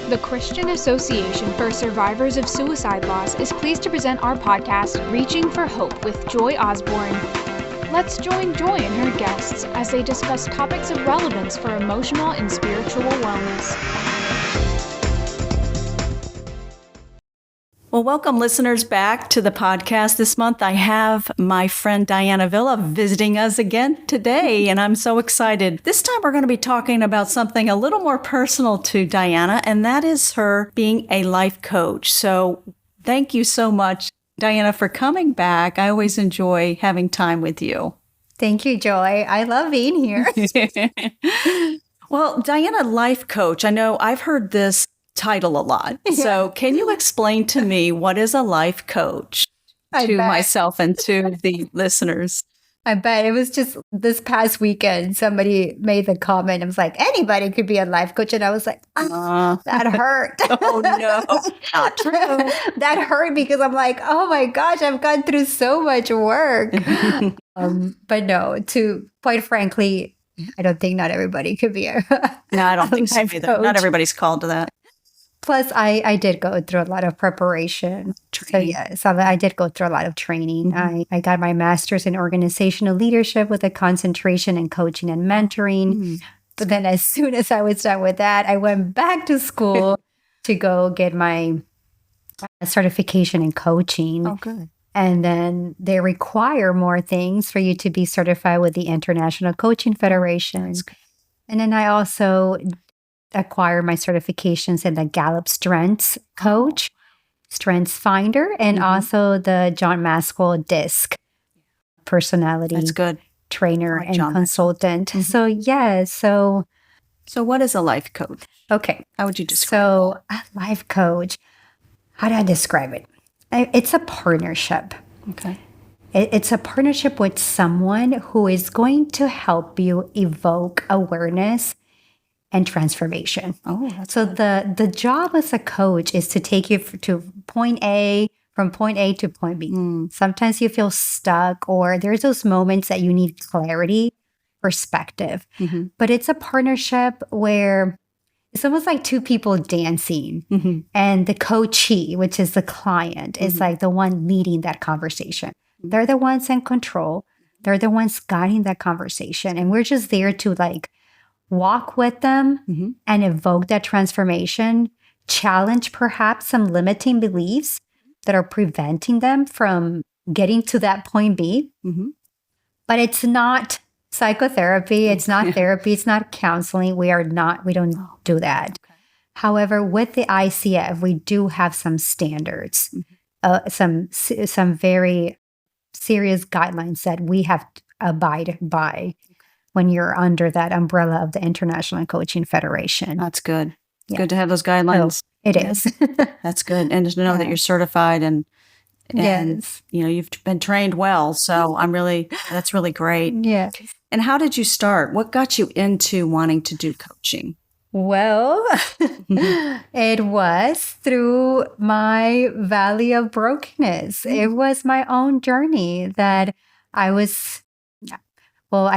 The Christian Association for Survivors of Suicide Loss is pleased to present our podcast, Reaching for Hope with Joy Osborne. Let's join Joy and her guests as they discuss topics of relevance for emotional and spiritual wellness. Well, welcome listeners back to the podcast. This month I have my friend Diana Villa visiting us again today, and I'm so excited. This time we're going to be talking about something a little more personal to Diana, and that is her being a life coach. So thank you so much, Diana, for coming back. I always enjoy having time with you. Thank you, Joy. I love being here. Well, Diana, life coach. I know I've heard this title a lot. Yeah. So can you explain to me what is a life coach to myself and to the listeners? I bet it was just this past weekend, somebody made the comment. I was like, anybody could be a life coach. And I was like, that hurt. Oh, no, not true. That hurt because I'm like, oh my gosh, I've gone through so much work. But no, quite frankly, I don't think not everybody could be No, I don't think so either. Not everybody's called to that. Plus, I did go through a lot of preparation. So I did go through a lot of training. Mm-hmm. I got my master's in organizational leadership with a concentration in coaching and mentoring. Mm-hmm. But then as soon as I was done with that, I went back to school to go get my certification in coaching. Oh, good. And then they require more things for you to be certified with the International Coaching Federation. That's good. And then I also acquire my certifications in the Gallup Strengths Coach, Strengths Finder, and also the John Maxwell DISC personality That's good. Trainer and John consultant. Mm-hmm. So what is a life coach? Okay. How would you describe So a life coach, how do I describe it? It's a partnership. Okay. It's a partnership with someone who is going to help you evoke awareness and transformation. Oh, so the job as a coach is to take you to from point A to point B. Sometimes you feel stuck, or there's those moments that you need clarity, perspective. Mm-hmm. But it's a partnership where it's almost like two people dancing, and the coachee, which is the client, is like the one leading that conversation. They're the ones in control. They're the ones guiding that conversation, and we're just there to walk with them and evoke that transformation, challenge perhaps some limiting beliefs that are preventing them from getting to that point B. Mm-hmm. But it's not psychotherapy. It's not therapy. It's not counseling. We don't do that. Okay. However, with the ICF, we do have some standards, some very serious guidelines that we have to abide by when you're under that umbrella of the International Coaching Federation. That's good. Yeah. Good to have those guidelines. It is. That's good. And to know that you're certified and yes. You've been trained well. So that's really great. Yeah. And how did you start? What got you into wanting to do coaching? Well, it was through my valley of brokenness. It was my own journey that I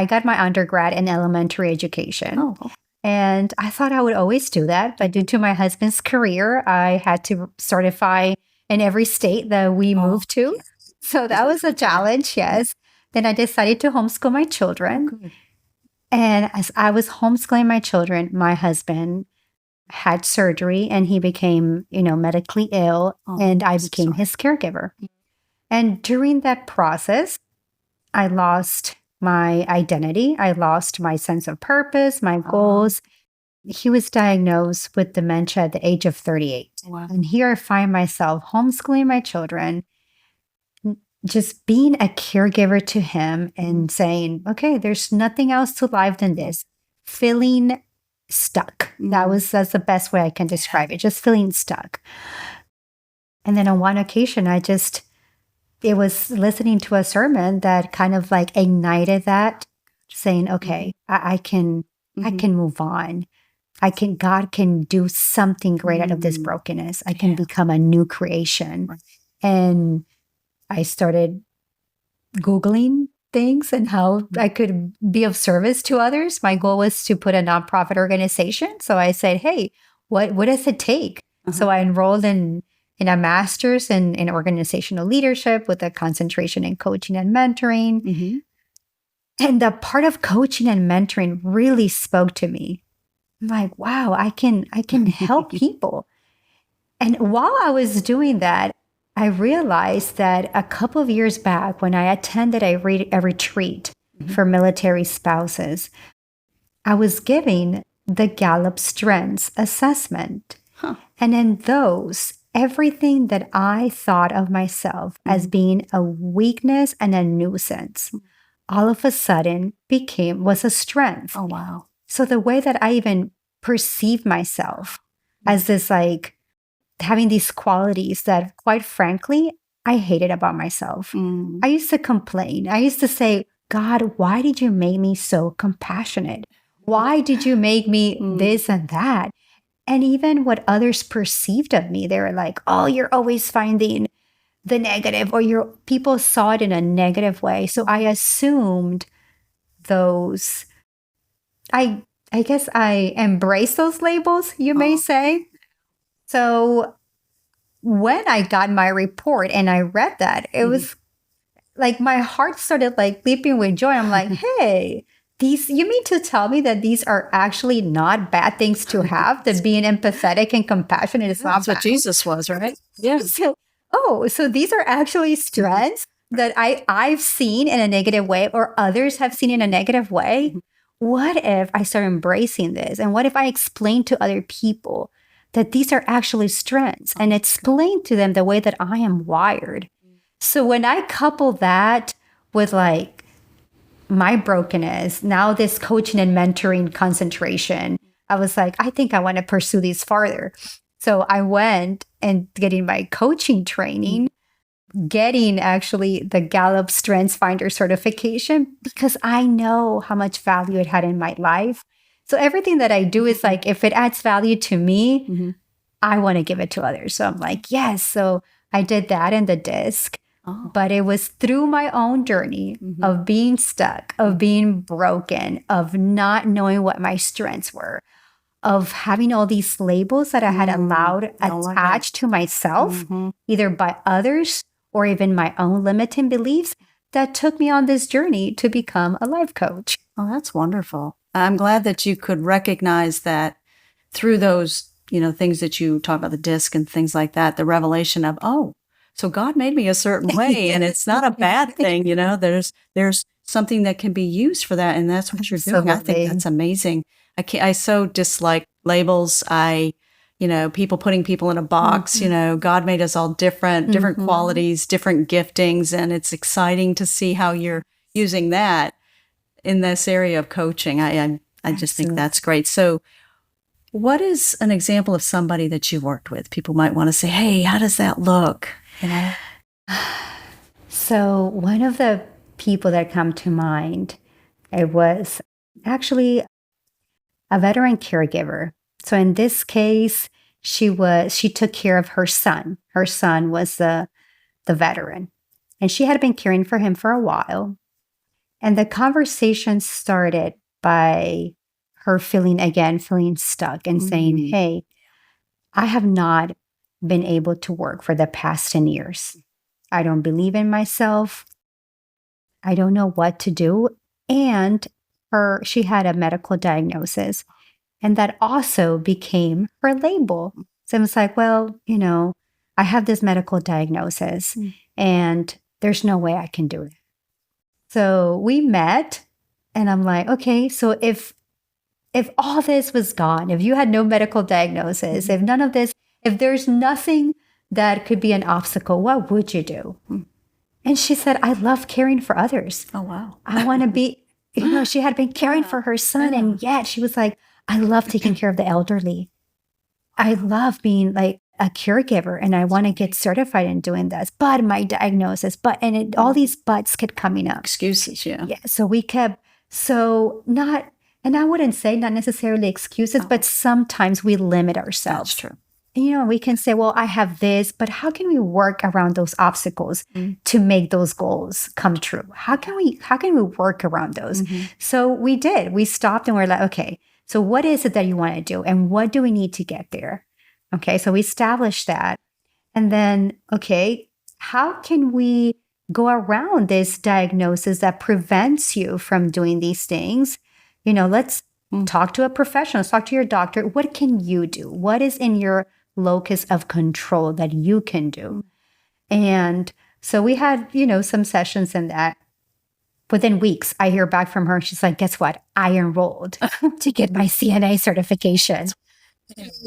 got my undergrad in elementary education. Oh. And I thought I would always do that. But due to my husband's career, I had to certify in every state that we moved to. So that was a challenge, yes. Then I decided to homeschool my children. Okay. And as I was homeschooling my children, my husband had surgery and he became, medically ill, and I became his caregiver. And during that process, I lost my identity. I lost my sense of purpose, my goals. He was diagnosed with dementia at the age of 38. Wow. And here I find myself homeschooling my children, just being a caregiver to him and saying, okay, there's nothing else to life than this. Feeling stuck. That's the best way I can describe it. Just feeling stuck. And then on one occasion, it was listening to a sermon that kind of ignited that, saying, okay, I can move on. God can do something great out of this brokenness. I can become a new creation. Right. And I started Googling things and how I could be of service to others. My goal was to put a nonprofit organization. So I said, hey, what does it take? So I enrolled in a master's in organizational leadership with a concentration in coaching and mentoring. And the part of coaching and mentoring really spoke to me. I'm like, wow, I can help people. And while I was doing that, I realized that a couple of years back when I attended a retreat for military spouses, I was giving the Gallup Strengths Assessment. And in those, everything that I thought of myself as being a weakness and a nuisance, all of a sudden was a strength. Oh, wow. So the way that I even perceive myself as this, like, having these qualities that, quite frankly, I hated about myself. I used to complain. I used to say, God, why did you make me so compassionate? Why did you make me this and that? And even what others perceived of me, they were like, oh, you're always finding the negative, or people saw it in a negative way. So I assumed those, I guess I embraced those labels, you may say. So when I got my report and I read that, it was like my heart started like leaping with joy. I'm like, hey, you mean to tell me that these are actually not bad things to have? That being empathetic and compassionate is not That's bad. what Jesus was, right? Yes. So these are actually strengths that I've seen in a negative way, or others have seen in a negative way. What if I start embracing this? And what if I explain to other people that these are actually strengths and explain to them the way that I am wired? So when I couple that with like my brokenness, now this coaching and mentoring concentration, I was like, I think I want to pursue these farther. So I went and getting my coaching training, getting actually the Gallup Strengths Finder certification, because I know how much value it had in my life. So everything that I do is like, if it adds value to me, I want to give it to others. So I'm like, yes. So I did that in the DISC. But it was through my own journey of being stuck, of being broken, of not knowing what my strengths were, of having all these labels that I had allowed attached to myself, either by others or even my own limiting beliefs, that took me on this journey to become a life coach. Oh, that's wonderful. I'm glad that you could recognize that through those, things that you talk about, the DISC and things like that, the revelation of, oh, so God made me a certain way, and it's not a bad thing. There's something that can be used for that, and that's what you're doing. I think that's amazing. I so dislike labels. People putting people in a box. God made us all different qualities, different giftings, and it's exciting to see how you're using that in this area of coaching. I just think that's great. So, what is an example of somebody that you worked with? People might want to say, "Hey, how does that look?" So one of the people that come to mind, it was actually a veteran caregiver. So in this case, she took care of her son. Her son was the veteran, and she had been caring for him for a while. And the conversation started by her feeling stuck and saying, hey, I have not been able to work for the past 10 years. I don't believe in myself. I don't know what to do. And she had a medical diagnosis, and that also became her label. So it was like, well, I have this medical diagnosis and there's no way I can do it. So we met, and I'm like, okay, so if all this was gone, if you had no medical diagnosis, if none of this, if there's nothing that could be an obstacle, what would you do? And she said, I love caring for others. Oh, wow. I want to be, she had been caring for her son. And yet she was like, I love taking care of the elderly. I love being like a caregiver, and I want to get certified in doing this. But my diagnosis, all these buts kept coming up. Excuses, yeah. Yeah. So we kept, and I wouldn't say not necessarily excuses, but sometimes we limit ourselves. That's true. We can say, well, I have this, but how can we work around those obstacles to make those goals come true? How can we work around those? So we did. We stopped and we're like, okay, So what is it that you want to do? And what do we need to get there? Okay, so we established that. And then, okay, how can we go around this diagnosis that prevents you from doing these things? Let's talk to a professional, let's talk to your doctor. What can you do? What is in your locus of control that you can do? And so we had, some sessions in that. Within weeks, I hear back from her. She's like, guess what? I enrolled to get my CNA certification.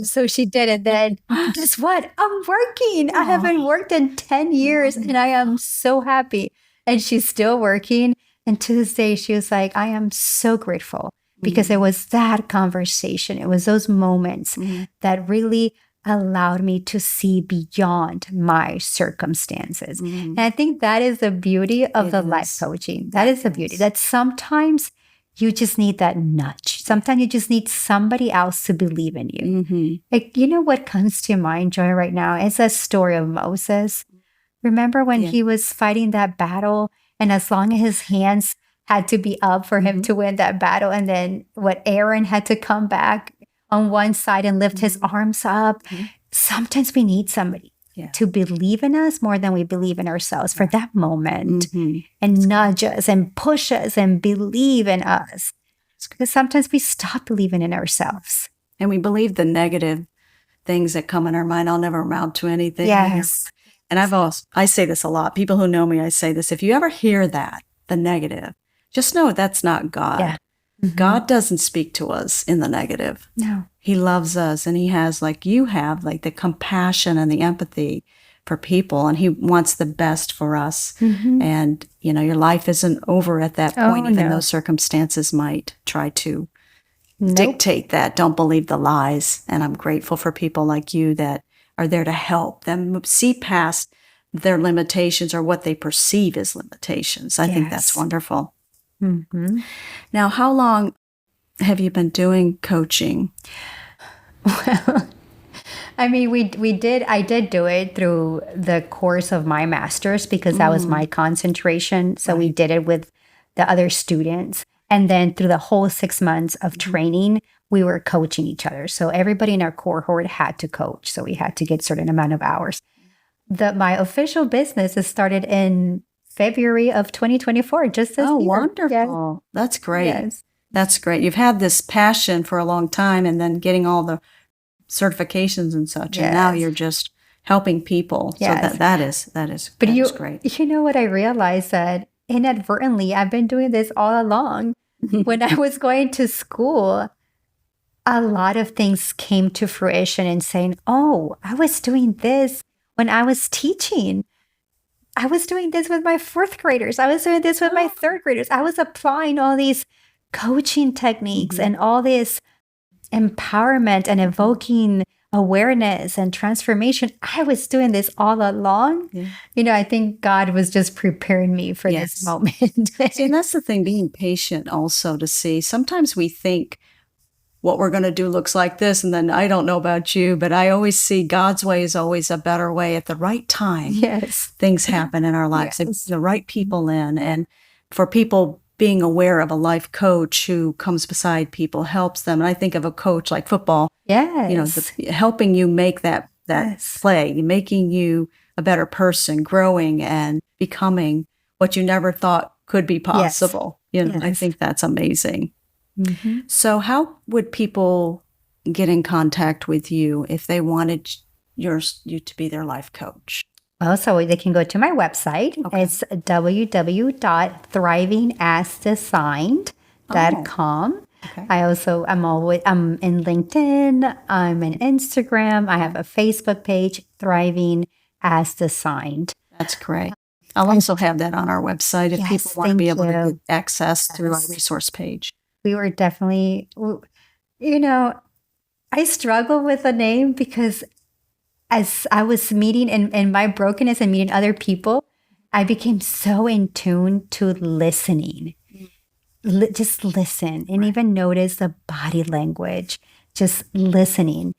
So she did it. Then guess what? I'm working. I haven't worked in 10 years and I am so happy. And she's still working. And to this day, she was like, I am so grateful because it was that conversation. It was those moments that really allowed me to see beyond my circumstances. And I think that is the beauty of the life coaching. That is the beauty, that sometimes you just need that nudge. Sometimes you just need somebody else to believe in you. Like, what comes to mind, Joy, right now is a story of Moses. Remember when he was fighting that battle, and as long as his hands had to be up for him to win that battle, and then Aaron had to come back on one side and lift his arms up. Sometimes we need somebody to believe in us more than we believe in ourselves for that moment and nudge us and push us and believe in us. Because sometimes we stop believing in ourselves. And we believe the negative things that come in our mind. I'll never amount to anything. Yes. And I say this a lot. People who know me, I say this. If you ever hear that, the negative, just know that's not God. Yeah. God doesn't speak to us in the negative. No. He loves us, and he has, like you have, like the compassion and the empathy for people, and he wants the best for us. And, your life isn't over at that point, even though circumstances might try to dictate that. Don't believe the lies. And I'm grateful for people like you that are there to help them see past their limitations or what they perceive as limitations. I think that's wonderful. Now, how long have you been doing coaching? Well, I mean, I did do it through the course of my master's because that was my concentration. So we did it with the other students. And then through the whole 6 months of training, we were coaching each other. So everybody in our cohort had to coach. So we had to get a certain amount of hours. My official business is started in February of 2024, just this year. Wonderful. Yes. That's great. Yes. That's great. You've had this passion for a long time and then getting all the certifications and such. And now you're just helping people. Yes. So that is great. You know what I realized that inadvertently, I've been doing this all along. When I was going to school, a lot of things came to fruition and saying, oh, I was doing this when I was teaching. I was doing this with my fourth graders. I was doing this with my third graders. I was applying all these coaching techniques and all this empowerment and evoking awareness and transformation. I was doing this all along. I think God was just preparing me for this moment. See, and that's the thing, being patient also to see. Sometimes we think what we're going to do looks like this, and then I don't know about you, but I always see God's way is always a better way. At the right time, things happen in our lives. It's the right people in, and for people being aware of a life coach who comes beside people, helps them. And I think of a coach like football, helping you make that play, making you a better person, growing and becoming what you never thought could be possible. I think that's amazing. So how would people get in contact with you if they wanted you to be their life coach? Well, so they can go to my website. It's www.thrivingasdesigned.com. I'm in LinkedIn. I'm in Instagram. I have a Facebook page, Thriving as Designed. That's great. I'll also have that on our website if people want to be able to get access through our resource page. We were definitely, I struggle with a name because as I was meeting in my brokenness and meeting other people, I became so in tune to listening. Just listen and even notice the body language, just listening.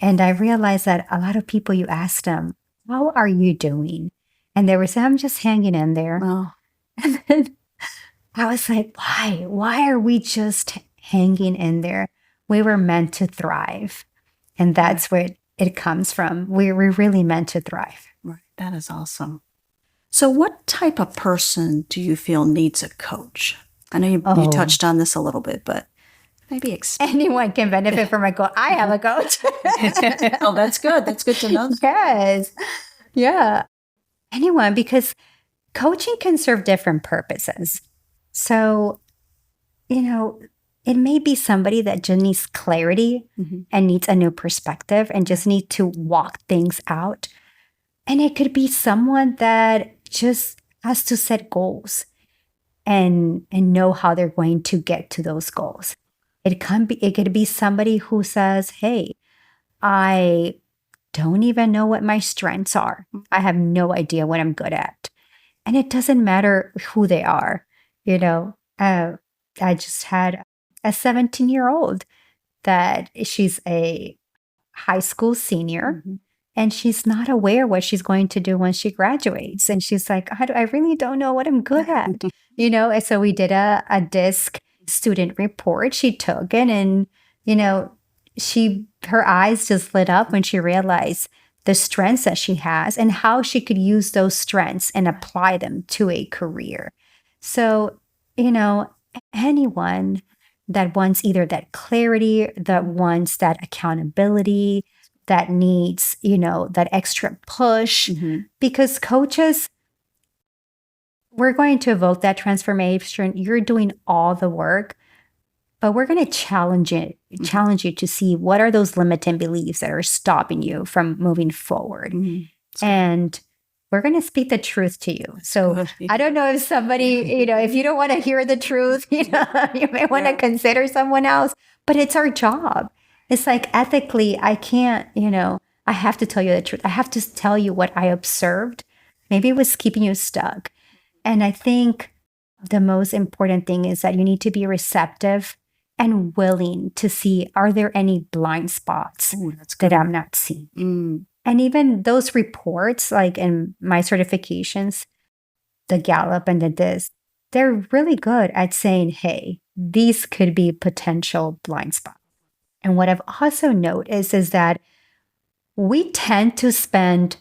And I realized that a lot of people, you ask them, how are you doing? And they were saying, I'm just hanging in there. Oh. And then I was like, why? Why are we just hanging in there? we were meant to thrive. And that's where it comes from. We're really meant to thrive. Right. That is awesome. So what type of person do you feel needs a coach? I know you touched on this a little bit, but maybe anyone can benefit from a coach. I have a coach. Oh, that's good. That's good to know. Yes. Yeah. Anyone, because coaching can serve different purposes. So, it may be somebody that just needs clarity and needs a new perspective and just need to walk things out. And it could be someone that just has to set goals and know how they're going to get to those goals. It could be somebody who says, hey, I don't even know what my strengths are. I have no idea what I'm good at. And it doesn't matter who they are. I just had a 17-year-old that she's a high school senior and she's not aware what she's going to do when she graduates. And she's like, I really don't know what I'm good at, And so we did a DISC student report. She took it and, her eyes just lit up when she realized the strengths that she has and how she could use those strengths and apply them to a career. So, anyone that wants either that clarity, that wants that accountability, that needs, that extra push, because coaches, we're going to evoke that transformation. You're doing all the work, but we're going to challenge you to see what are those limiting beliefs that are stopping you from moving forward. And we're going to speak the truth to you. So I don't know if somebody, if you don't want to hear the truth, you may want to consider someone else, but it's our job. It's like ethically, I can't, I have to tell you the truth. I have to tell you what I observed. Maybe it was keeping you stuck. And I think the most important thing is that you need to be receptive and willing to see, are there any blind spots that I'm not seeing? And even those reports, like in my certifications, the Gallup and the DISC, they're really good at saying, hey, these could be potential blind spots. And what I've also noticed is that we tend to spend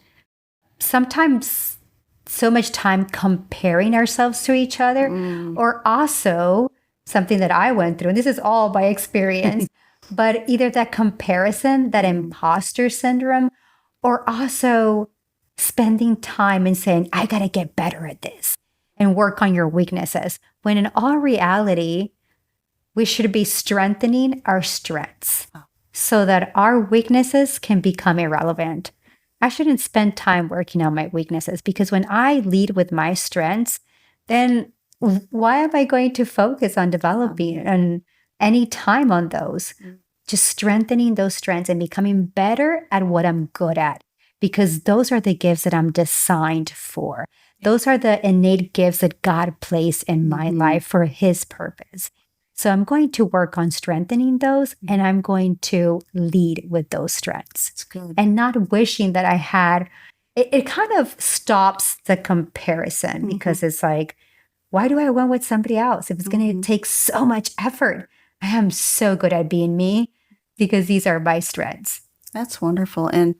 sometimes so much time comparing ourselves to each other, or also something that I went through, and this is all by experience, but either that comparison, that imposter syndrome, or also spending time and saying, I got to get better at this and work on your weaknesses. When in all reality, we should be strengthening our strengths so that our weaknesses can become irrelevant. I shouldn't spend time working on my weaknesses, because when I lead with my strengths, then why am I going to focus on developing and any time on those? Just strengthening those strengths and becoming better at what I'm good at, because those are the gifts that I'm designed for. Those are the innate gifts that God placed in my life for His purpose. So I'm going to work on strengthening those, and I'm going to lead with those strengths. And not wishing that I had, it kind of stops the comparison, because it's like, why do I want with somebody else if it's going to take so much effort? I am so good at being me because these are my strengths. That's wonderful. And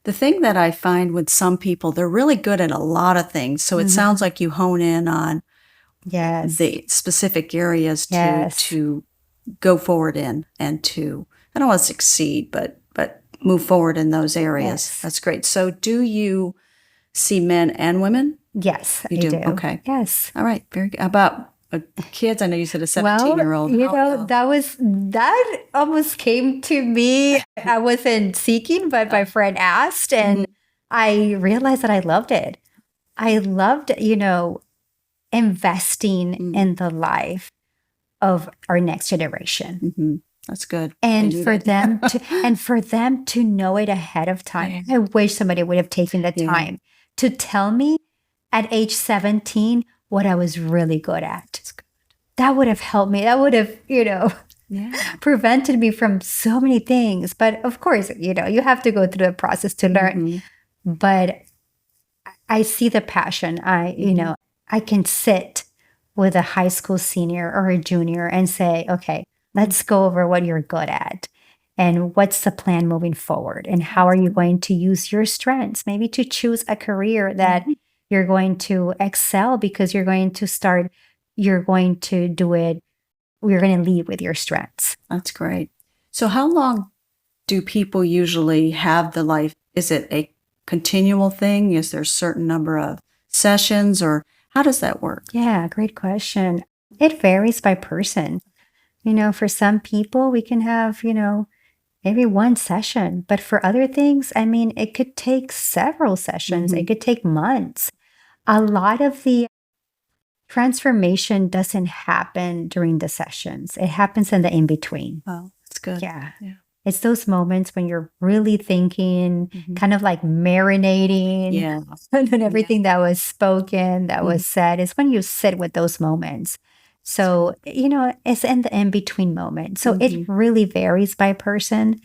the thing that I find with some people, they're really good at a lot of things. So it sounds like you hone in on the specific areas to go forward in and to, I don't want to succeed, but move forward in those areas. Yes. That's great. So do you see men and women? Yes, You I do? do. Okay. Yes. All right. Very good. About kids, I know you said a 17-year-old. That almost came to me. I wasn't seeking, but my friend asked, and I realized that I loved it. I loved, investing in the life of our next generation. That's good. And for them to know it ahead of time. I wish somebody would have taken the time to tell me at age 17 what I was really good at. That would have helped me. That would have, prevented me from so many things. But of course, you have to go through the process to learn. But I see the passion. I can sit with a high school senior or a junior and say, okay, Let's go over what you're good at and what's the plan moving forward and how are you going to use your strengths, maybe to choose a career that you're going to excel because you're going to do it, you're going to lead with your strengths. That's great. So how long do people usually have the life? Is it a continual thing? Is there a certain number of sessions, or how does that work? Yeah, great question. It varies by person. For some people, we can have, maybe one session, but for other things, it could take several sessions. It could take months. A lot of the transformation doesn't happen during the sessions. It happens in the in-between. Oh, that's good. Yeah. It's those moments when you're really thinking, kind of like marinating. Yeah. And then everything that was spoken, that was said, is when you sit with those moments. So, it's in the in-between moment. So it really varies by person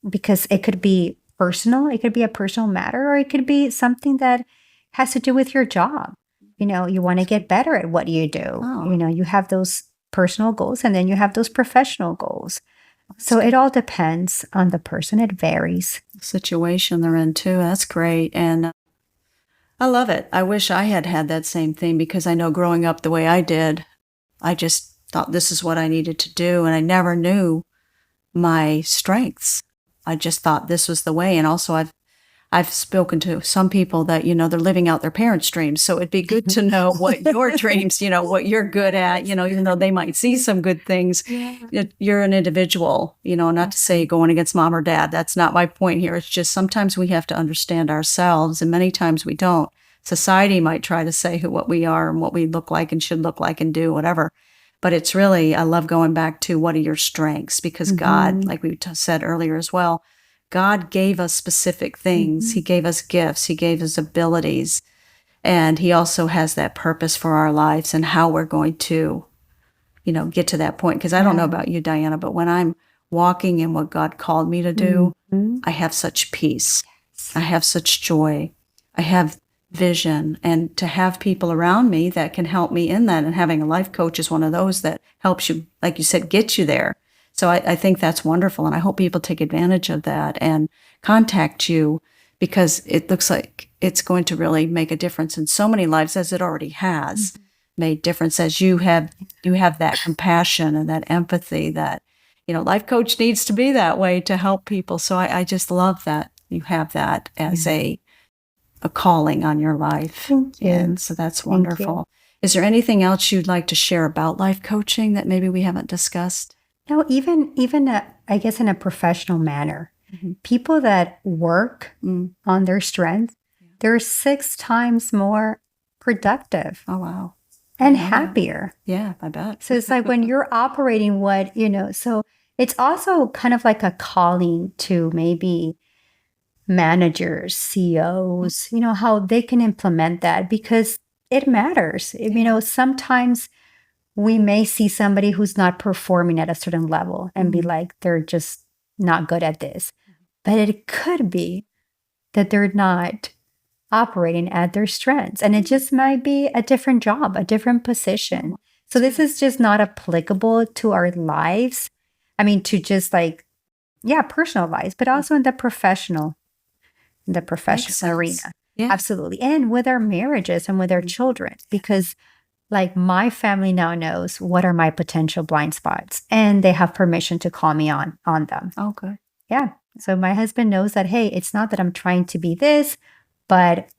because it could be personal. It could be a personal matter, or it could be something that has to do with your job. You want to get better at what you do. Oh. You have those personal goals and then you have those professional goals. So it all depends on the person. It varies. The situation they're in too. That's great. And I love it. I wish I had that same thing, because I know growing up the way I did, I just thought this is what I needed to do. And I never knew my strengths. I just thought this was the way. And also I've spoken to some people that, they're living out their parents' dreams. So it'd be good to know what your dreams, what you're good at, even though they might see some good things. Yeah. You're an individual, not to say going against mom or dad. That's not my point here. It's just sometimes we have to understand ourselves, and many times we don't. Society might try to say what we are and what we look like and should look like and do, whatever. But it's really, I love going back to what are your strengths, because God, like we said earlier as well, God gave us specific things. He gave us gifts. He gave us abilities. And he also has that purpose for our lives and how we're going to, get to that point. Because I don't know about you, Diana, but when I'm walking in what God called me to do, I have such peace. I have such joy. I have vision. And to have people around me that can help me in that, and having a life coach is one of those that helps you, like you said, get you there. So I think that's wonderful, and I hope people take advantage of that and contact you, because it looks like it's going to really make a difference in so many lives, as it already has made difference, as you have that compassion and that empathy that, life coach needs to be that way to help people. So I just love that you have that as a calling on your life. Thank you. And so that's wonderful. Is there anything else you'd like to share about life coaching that maybe we haven't discussed? No, even I guess in a professional manner, people that work on their strength, they're 6 times more productive. Oh, wow. And happier. Yeah, I bet. So it's like when you're operating so it's also kind of like a calling to maybe managers, CEOs, how they can implement that, because it matters. Sometimes we may see somebody who's not performing at a certain level and be like, they're just not good at this. But it could be that they're not operating at their strengths. And it just might be a different job, a different position. So this is just not applicable to our lives. To just personal lives, but also in the professional arena. Yeah. Absolutely. And with our marriages and with our children, because my family now knows what are my potential blind spots, and they have permission to call me on them. Okay. Yeah. So my husband knows that, hey, it's not that I'm trying to be this, but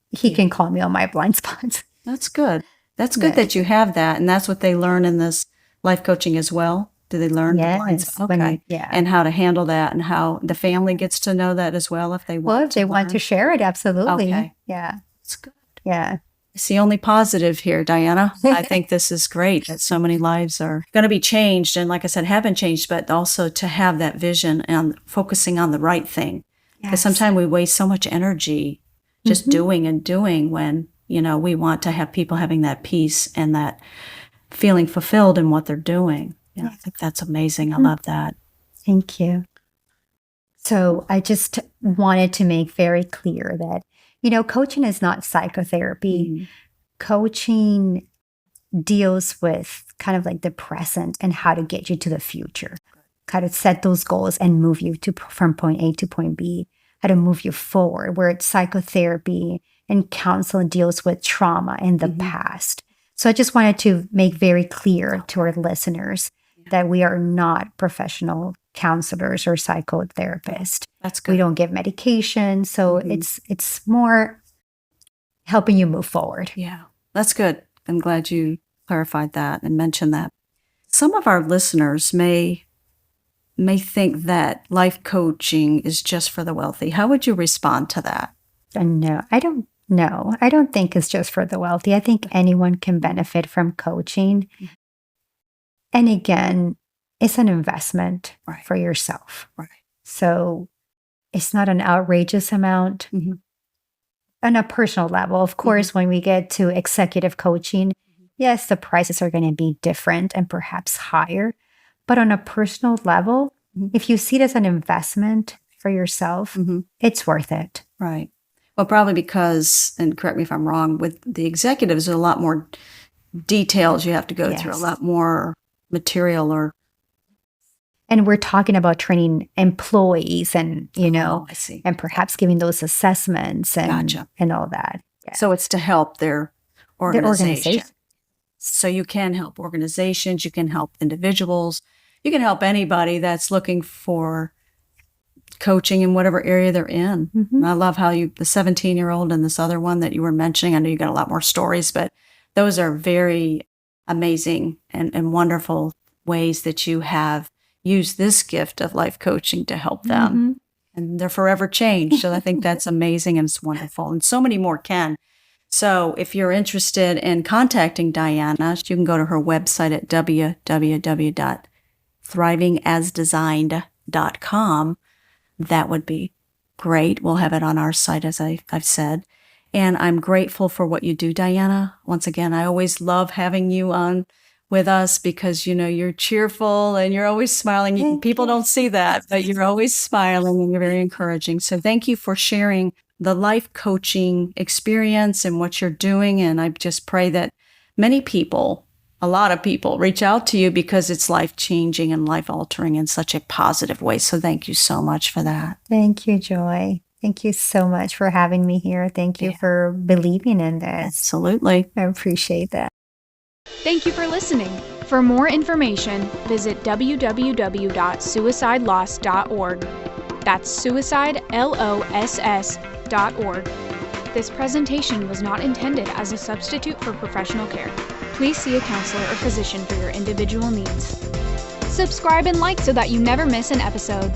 he can call me on my blind spots. That's good. That's good that you have that. And that's what they learn in this life coaching as well. Do they learn the blind spots? Okay. And how to handle that, and how the family gets to know that as well if they want. Well, if they want to share it, absolutely. Okay. Yeah. That's good. Yeah. It's the only positive here, Diana. I think this is great that so many lives are going to be changed. And like I said, have been changed, but also to have that vision and focusing on the right thing. Because sometimes we waste so much energy just doing and doing when, we want to have people having that peace and that feeling fulfilled in what they're doing. I think that's amazing. I love that. Thank you. So I just wanted to make very clear that, coaching is not psychotherapy. Coaching deals with kind of like the present and how to get you to the future, how to set those goals and move you from point A to point B, how to move you forward, where it's psychotherapy and counseling deals with trauma in the past. So I just wanted to make very clear to our listeners that we are not professional counselors or psychotherapists. That's good. We don't give medication. So it's more helping you move forward. Yeah, that's good. I'm glad you clarified that and mentioned that. Some of our listeners may think that life coaching is just for the wealthy. How would you respond to that? No, I don't know. I don't think it's just for the wealthy. I think anyone can benefit from coaching. And again, it's an investment for yourself. Right. So it's not an outrageous amount. On a personal level, of course, when we get to executive coaching, yes, the prices are going to be different and perhaps higher. But on a personal level, if you see it as an investment for yourself, it's worth it. Right. Well, probably because, and correct me if I'm wrong, with the executives, there's a lot more details you have to go through, a lot more material And we're talking about training employees and, I see. and perhaps giving those assessments and all that. Yeah. So it's to help their organization. organization. So you can help organizations, you can help individuals, you can help anybody that's looking for coaching in whatever area they're in. And I love how the 17-year-old and this other one that you were mentioning, I know you got a lot more stories, but those are very amazing and wonderful ways that you have used this gift of life coaching to help them. And they're forever changed. So I think that's amazing and it's wonderful. And so many more can. So if you're interested in contacting Diana, you can go to her website at www.thrivingasdesigned.com. That would be great. We'll have it on our site, as I've said. And I'm grateful for what you do, Diana. Once again, I always love having you on with us because, you're cheerful and you're always smiling. People don't see that, but you're always smiling and you're very encouraging. So thank you for sharing the life coaching experience and what you're doing. And I just pray that many people, a lot of people, reach out to you because it's life-changing and life-altering in such a positive way. So thank you so much for that. Thank you, Joy. Thank you so much for having me here. Thank you for believing in this. Absolutely. I appreciate that. Thank you for listening. For more information, visit www.suicideloss.org. That's suicideloss.org. This presentation was not intended as a substitute for professional care. Please see a counselor or physician for your individual needs. Subscribe and like so that you never miss an episode.